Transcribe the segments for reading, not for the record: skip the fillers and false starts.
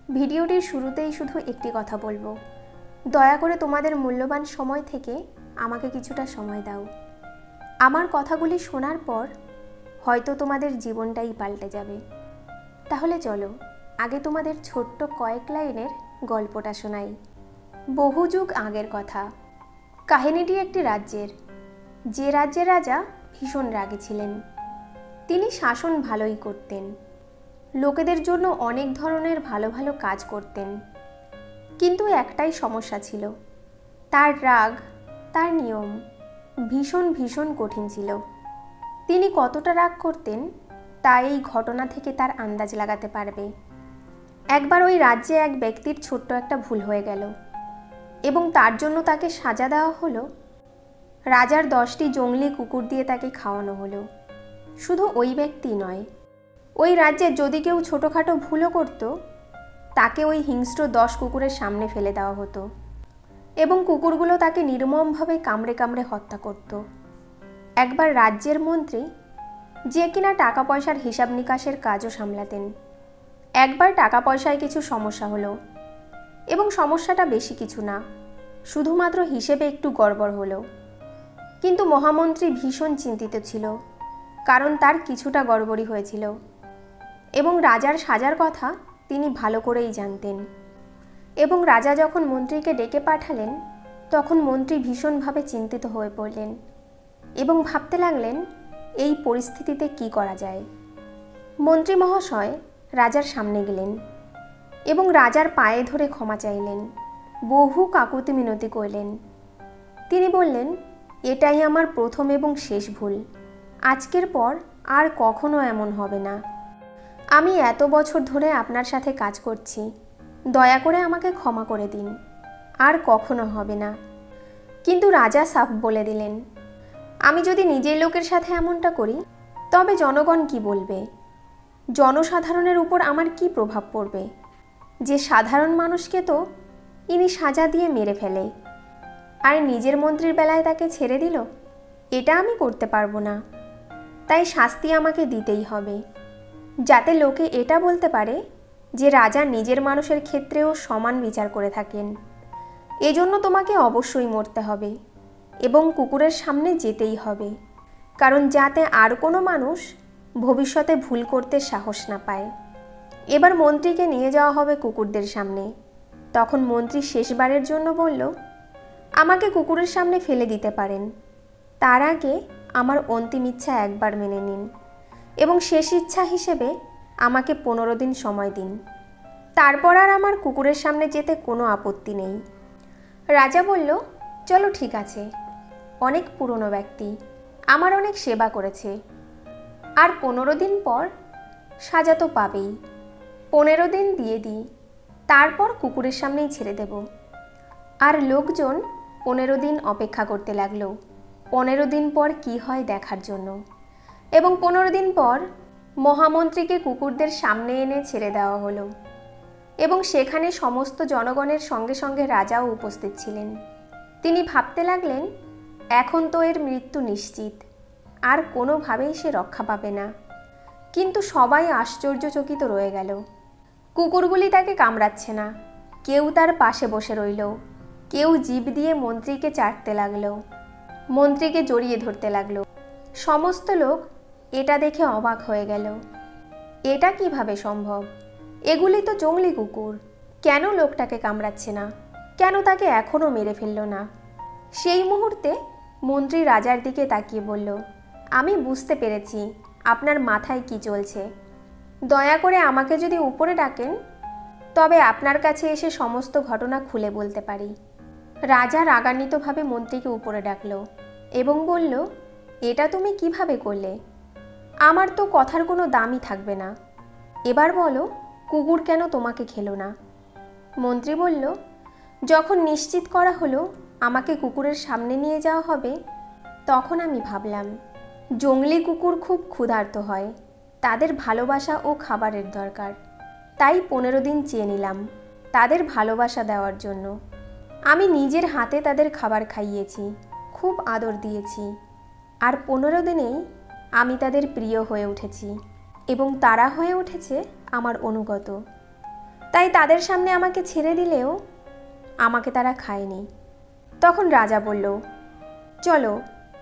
ভিডিওটির শুরুতেই শুধু একটি কথা বলবো, দয়া করে তোমাদের মূল্যবান সময় থেকে আমাকে কিছুটা সময় দাও। আমার কথাগুলি শোনার পর হয়তো তোমাদের জীবনটাই পাল্টে যাবে। তাহলে চলো আগে তোমাদের ছোট্ট কয়েক লাইনের গল্পটা শোনাই। বহু যুগ আগের কথা। কাহিনীটি একটি রাজ্যের, যে রাজ্যের রাজা ভীষণ রাগী ছিলেন। তিনি শাসন ভালোই করতেন, লোকেদের জন্য অনেক ধরনের ভালো ভালো কাজ করতেন, কিন্তু একটাই সমস্যা ছিল, তার রাগ, তার নিয়ম ভীষণ ভীষণ কঠিন ছিল। তিনি কতটা রাগ করতেন তা এই ঘটনা থেকে তার আন্দাজ লাগাতে পারবে। একবার ওই রাজ্যে এক ব্যক্তির ছোট্ট একটা ভুল হয়ে গেল এবং তার জন্য তাকে সাজা দেওয়া হলো। রাজার 10টি জংলি কুকুর দিয়ে তাকে খাওয়ানো হলো। শুধু ওই ব্যক্তি নয়, ওই রাজ্যে যদি কেউ ছোটোখাটো ভুলও করত, তাকে ওই হিংস্র 10 কুকুরের সামনে ফেলে দেওয়া হতো এবং কুকুরগুলো তাকে নির্মমভাবে কামড়ে কামড়ে হত্যা করত। একবার রাজ্যের মন্ত্রী, যে কিনা টাকা পয়সার হিসাব নিকাশের কাজও সামলাতেন, একবার টাকা পয়সায় কিছু সমস্যা হলো এবং সমস্যাটা বেশি কিছু না, শুধুমাত্র হিসেবে একটু গড়বড় হলো। কিন্তু মহামন্ত্রী ভীষণ চিন্তিত ছিল, কারণ তার কিছুটা গড়বড়ি হয়েছিল এবং রাজার সাজার কথা তিনি ভালো করেই জানতেন। এবং রাজা যখন মন্ত্রীকে ডেকে পাঠালেন, তখন মন্ত্রী ভীষণভাবে চিন্তিত হয়ে পড়লেন এবং ভাবতে লাগলেন এই পরিস্থিতিতে কি করা যায়। মন্ত্রী মহাশয় রাজার সামনে গেলেন এবং রাজার পায়ে ধরে ক্ষমা চাইলেন, বহু কাকুতি মিনতি করলেন। তিনি বললেন, এটাই আমার প্রথম এবং শেষ ভুল, আজকের পর আর কখনো এমন হবে না। আমি এত বছর ধরে আপনার সাথে কাজ করছি, দয়া করে আমাকে ক্ষমা করে দিন, আর কখনো হবে না। কিন্তু রাজা সাফ বলে দিলেন, আমি যদি নিজের লোকের সাথে এমনটা করি তবে জনগণ কি বলবে? জনসাধারণের উপর আমার কি প্রভাব পড়বে? যে সাধারণ মানুষকে তো ইনি সাজা দিয়ে মেরে ফেলে, আর নিজের মন্ত্রীর বেলায় তাকে ছেড়ে দিল। এটা আমি করতে পারবো না, তাই শাস্তি আমাকে দিতেই হবে, যাতে লোকে এটা বলতে পারে যে রাজা নিজের মানুষের ক্ষেত্রেও সমান বিচার করে থাকেন। এজন্য তোমাকে অবশ্যই মরতে হবে এবং কুকুরের সামনে যেতেই হবে, কারণ যাতে আর কোনো মানুষ ভবিষ্যতে ভুল করতে সাহস না পায়। এবার মন্ত্রীকে নিয়ে যাওয়া হবে কুকুরদের সামনে। তখন মন্ত্রী শেষবারের জন্য বলল, আমাকে কুকুরের সামনে ফেলে দিতে পারেন, তার আগে আমার অন্তিম ইচ্ছা একবার মেনে নিন এবং শেষ ইচ্ছা হিসেবে আমাকে 15 দিন সময় দিন, তারপর আর আমার কুকুরের সামনে যেতে কোনো আপত্তি নেই। রাজা বলল, চলো ঠিক আছে, অনেক পুরনো ব্যক্তি, আমার অনেক সেবা করেছে, আর 15 দিন পর সাজা তো পাবেই। 15 দিন দিয়ে দিই, তারপর কুকুরের সামনেই ছেড়ে দেব। আর লোকজন 15 দিন অপেক্ষা করতে লাগলো, 15 দিন পর কি হয় দেখার জন্য। এবং 15 দিন পর মহামন্ত্রীকে কুকুরদের সামনে এনে ছেড়ে দেওয়া হলো এবং সেখানে সমস্ত জনগণের সঙ্গে সঙ্গে রাজাও উপস্থিত ছিলেন। তিনি ভাবতে লাগলেন, এখন তো এর মৃত্যু নিশ্চিত, আর কোনোভাবেই সে রক্ষা পাবে না। কিন্তু সবাই আশ্চর্যচকিত রয়ে গেল। কুকুরগুলি তাকে কামড়াচ্ছে না, কেউ তার পাশে বসে রইল, কেউ জিভ দিয়ে মন্ত্রীকে চাটতে লাগলো, মন্ত্রীকে জড়িয়ে ধরতে লাগলো। সমস্ত লোক এটা দেখে অবাক হয়ে গেল। এটা কিভাবে সম্ভব? এগুলি তো জংলি কুকুর, কেন লোকটাকে কামড়াচ্ছে না? কেন তাকে এখনও মেরে ফেলল না? সেই মুহূর্তে মন্ত্রী রাজার দিকে তাকিয়ে বলল, আমি বুঝতে পেরেছি আপনার মাথায় কি চলছে। দয়া করে আমাকে যদি উপরে ডাকেন, তবে আপনার কাছে এসে সমস্ত ঘটনা খুলে বলতে পারি। রাজা রাগান্বিতভাবে মন্ত্রীকে উপরে ডাকল এবং বলল, এটা তুমি কিভাবে করলে? আমার তো কথার কোনো দামই থাকবে না। এবার বলো, কুকুর কেন তোমাকে খেলো না? মন্ত্রী বলল, যখন নিশ্চিত করা হলো আমাকে কুকুরের সামনে নিয়ে যাওয়া হবে, তখন আমি ভাবলাম জংলি কুকুর খুব ক্ষুধার্ত হয়, তাদের ভালোবাসা ও খাবারের দরকার। তাই 15 দিন চেয়ে নিলাম তাদের ভালোবাসা দেওয়ার জন্য। আমি নিজের হাতে তাদের খাবার খাইয়েছি, খুব আদর দিয়েছি, আর 15 দিনেই আমি তাদের প্রিয় হয়ে উঠেছি এবং তারা হয়ে উঠেছে আমার অনুগত। তাই তাদের সামনে আমাকে ছেড়ে দিলেও আমাকে তারা খায়নি। তখন রাজা বলল, চলো,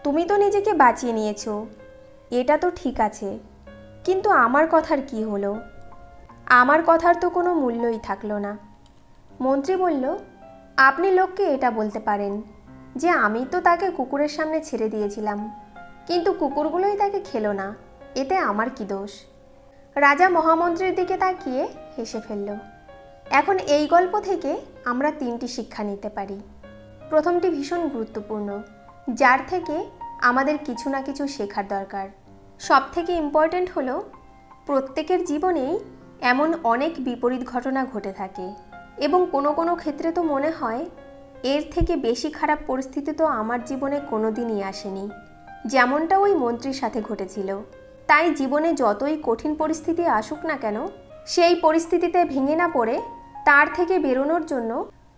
তুমি তো নিজেকে বাঁচিয়ে নিয়েছো, এটা তো ঠিক আছে, কিন্তু আমার কথার কি হলো? আমার কথার তো কোনো মূল্যই থাকলো না। মন্ত্রী বলল, আপনি লোককে এটা বলতে পারেন যে আমি তো তাকে কুকুরের সামনে ছেড়ে দিয়েছিলাম, কিন্তু কুকুরগুলোই তাকে খেলো না, এতে আমার কি দোষ? রাজা মহামন্ত্রীর দিকে তাকিয়ে হেসে ফেলল। এখন এই গল্প থেকে আমরা 3টি শিক্ষা নিতে পারি। প্রথমটি ভীষণ গুরুত্বপূর্ণ, যার থেকে আমাদের কিছু না কিছু শেখার দরকার। সবথেকে ইম্পর্ট্যান্ট হলো, প্রত্যেকের জীবনেই এমন অনেক বিপরীত ঘটনা ঘটে থাকে এবং কোনো কোনো ক্ষেত্রে তো মনে হয় এর থেকে বেশি খারাপ পরিস্থিতি তো আমার জীবনে কোনো দিনই আসেনি, যেমনটা ওই মন্ত্রীর সাথে ঘটেছিল। তাই জীবনে যতই কঠিন পরিস্থিতি আসুক না কেন, সেই পরিস্থিতিতে ভেঙে না পড়ে তার থেকে বেরোনোর জন্য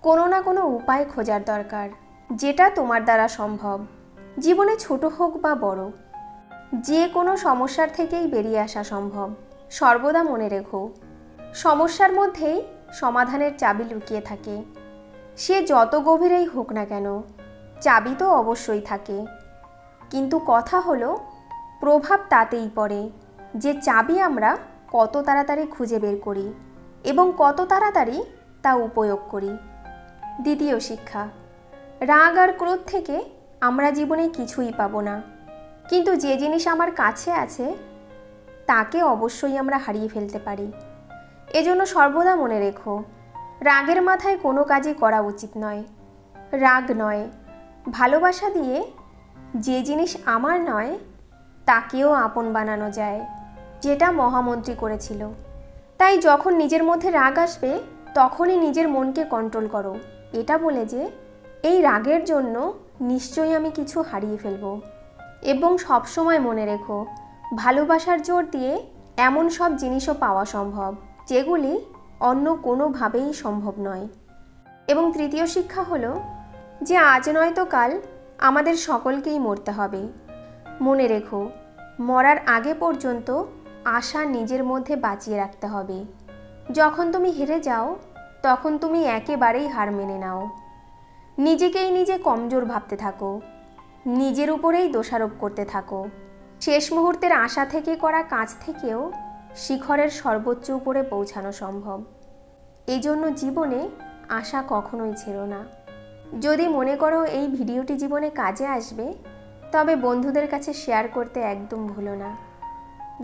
কোনো না কোনো উপায় খোঁজার দরকার, যেটা তোমার দ্বারা সম্ভব। জীবনে ছোট হোক বা বড়, যে কোনো সমস্যার থেকেই বেরিয়ে আসা সম্ভব। সর্বদা মনে রেখো, সমস্যার মধ্যেই সমাধানের চাবি লুকিয়ে থাকে। সে যত গভীরেই হোক না কেন, চাবি তো অবশ্যই থাকে, কিন্তু কথা হলো প্রভাব তাতেই পড়ে যে চাবি আমরা কত তাড়াতাড়ি খুঁজে বের করি এবং কত তাড়াতাড়ি তা উপয়োগ করি। দ্বিতীয় শিক্ষা, রাগ আর ক্রোধ থেকে আমরা জীবনে কিছুই পাবো না, কিন্তু যে জিনিস আমার কাছে আছে তাকে অবশ্যই আমরা হারিয়ে ফেলতে পারি। এজন্য সর্বদা মনে রেখো, রাগের মাথায় কোনো কাজই করা উচিত নয়। রাগ নয়, ভালোবাসা দিয়ে যে জিনিস আমার নয় তাকেও আপন বানানো যায়, যেটা মহামন্ত্রী করেছিল। তাই যখন নিজের মধ্যে রাগ আসবে তখনই নিজের মনকে কন্ট্রোল করো, এটা বলে যে এই রাগের জন্য নিশ্চয়ই আমি কিছু হারিয়ে ফেলব। এবং সবসময় মনে রেখো, ভালোবাসার জোর দিয়ে এমন সব জিনিসও পাওয়া সম্ভব যেগুলি অন্য কোনোভাবেই সম্ভব নয়। এবং তৃতীয় শিক্ষা হলো যে আজ নয়তো কাল আমাদের সকলকেই মরতে হবে। মনে রেখো, মরার আগে পর্যন্ত আশা নিজের মধ্যে বাঁচিয়ে রাখতে হবে। যখন তুমি হেরে যাও তখন তুমি একেবারেই হার মেনে নাও, নিজেকেই নিজে কমজোর ভাবতে থাকো, নিজের উপরেই দোষারোপ করতে থাকো। শেষ মুহূর্তের আশা থেকে করা কাজ থেকেও শিখরের সর্বোচ্চ উপরে পৌঁছানো সম্ভব। এই জন্য জীবনে আশা কখনোই ছেড়ো না। যদি মনে করো এই ভিডিওটি জীবনে কাজে আসবে, তবে বন্ধুদের কাছে শেয়ার করতে একদম ভুলো না।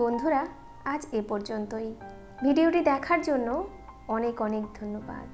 বন্ধুরা, আজ এ পর্যন্তই। ভিডিওটি দেখার জন্য অনেক অনেক ধন্যবাদ।